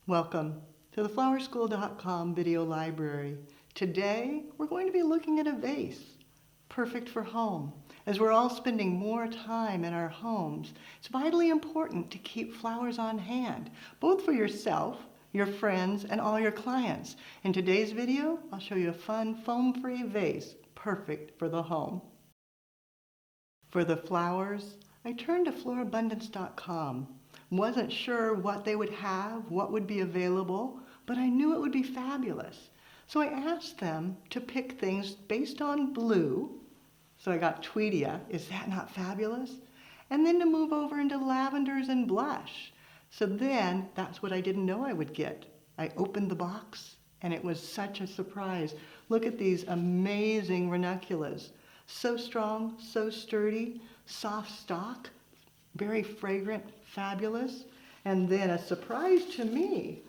Welcome to the flowerschool.com video library. Today we're going to be looking at a vase, perfect for home. As we're all spending more time in our homes, it's vitally important to keep flowers on hand, both for yourself, your friends, and all your clients. In today's video, I'll show you a fun foam-free vase, perfect for the home. For the flowers, I turned to florabundance.com. Wasn't sure what they would have, what would be available, but I knew it would be fabulous. So I asked them to pick things based on blue. So I got tweedia, is that not fabulous? And then to move over into lavenders and blush. So then that's what I didn't know I would get. I opened the box and it was such a surprise. Look at these amazing ranunculus. So strong, so sturdy, soft stalk, very fragrant, fabulous. And then a surprise to me,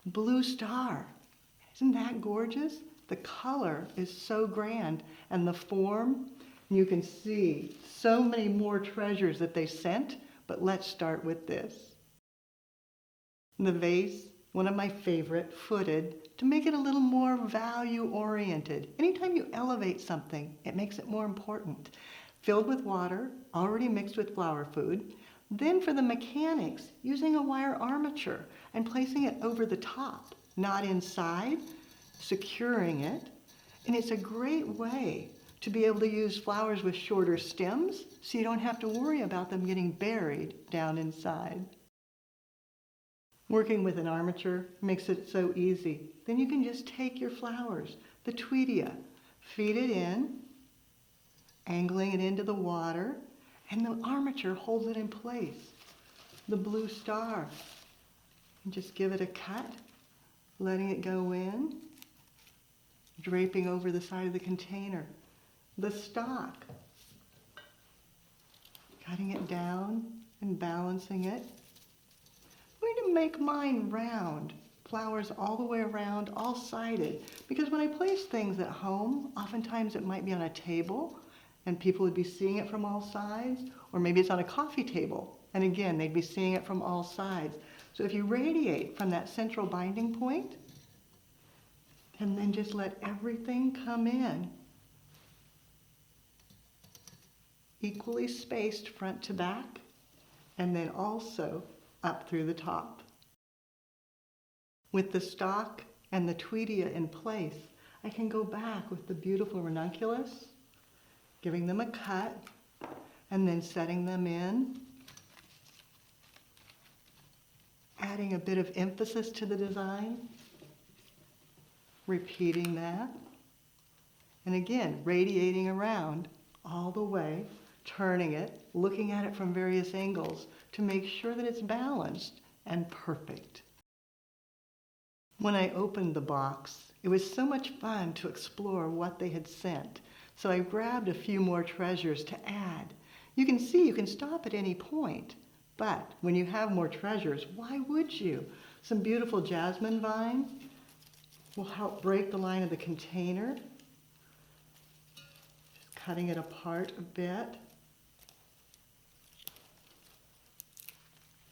blue star. Isn't that gorgeous? The color is so grand, and the form, you can see so many more treasures that they sent, but let's start with this. The vase, one of my favorite, footed, to make it a little more value-oriented. Anytime you elevate something, it makes it more important. Filled with water, already mixed with flower food. Then for the mechanics, using a wire armature and placing it over the top, not inside, securing it. And it's a great way to be able to use flowers with shorter stems so you don't have to worry about them getting buried down inside. Working with an armature makes it so easy. Then you can just take your flowers, the tweedia, feed it in, angling it into the water, and the armature holds it in place. The blue star, and just give it a cut, letting it go in, draping over the side of the container. The stalk, cutting it down and balancing it. I'm going to make mine round, flowers all the way around, all sided, because when I place things at home, oftentimes it might be on a table, and people would be seeing it from all sides, or maybe it's on a coffee table, and again, they'd be seeing it from all sides. So if you radiate from that central binding point, and then just let everything come in, equally spaced front to back, and then also up through the top. With the stalk and the tweedia in place, I can go back with the beautiful ranunculus, giving them a cut, and then setting them in, adding a bit of emphasis to the design, repeating that, and again, radiating around all the way, turning it, looking at it from various angles to make sure that it's balanced and perfect. When I opened the box, it was so much fun to explore what they had sent. So I grabbed a few more treasures to add. You can see you can stop at any point, but when you have more treasures, why would you? Some beautiful jasmine vine will help break the line of the container. Just cutting it apart a bit.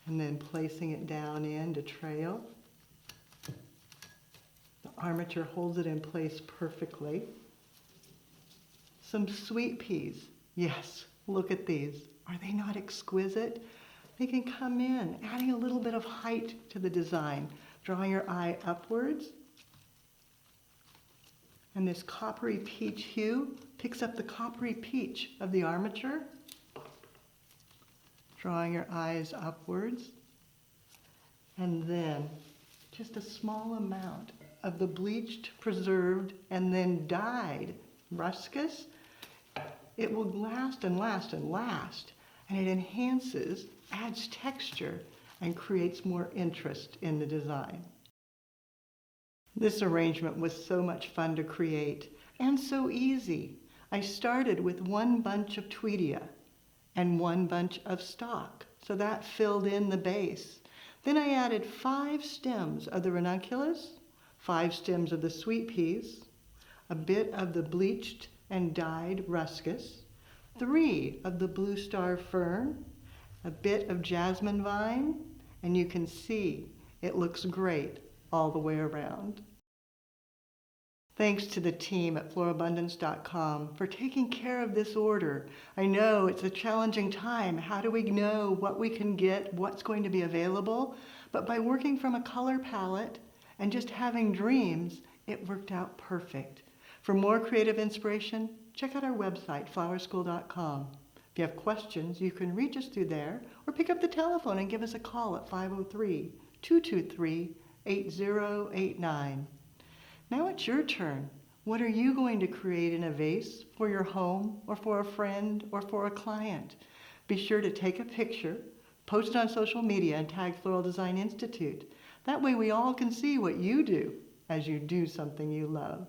And then placing it down in to trail. The armature holds it in place perfectly. Some sweet peas. Yes, look at these. Are they not exquisite? They can come in, adding a little bit of height to the design, drawing your eye upwards. And this coppery peach hue picks up the coppery peach of the armature, drawing your eyes upwards. And then just a small amount of the bleached, preserved, and then dyed ruscus. It will last and last and last, and it enhances, adds texture, and creates more interest in the design. This arrangement was so much fun to create, and so easy. I started with one bunch of tweedia and one bunch of stalk, so that filled in the base. Then I added 5 stems of the ranunculus, 5 stems of the sweet peas, a bit of the bleached and dyed ruscus, 3 of the blue star fern, a bit of jasmine vine, and you can see It looks great all the way around. Thanks to the team at florabundance.com for taking care of this order. I know it's a challenging time. How do we know what we can get, what's going to be available? But by working from a color palette and just having dreams, it worked out perfect. For more creative inspiration, check out our website, flowerschool.com. If you have questions, you can reach us through there or pick up the telephone and give us a call at 503-223-8089. Now it's your turn. What are you going to create in a vase for your home or for a friend or for a client? Be sure to take a picture, post it on social media, and tag Floral Design Institute. That way we all can see what you do as you do something you love.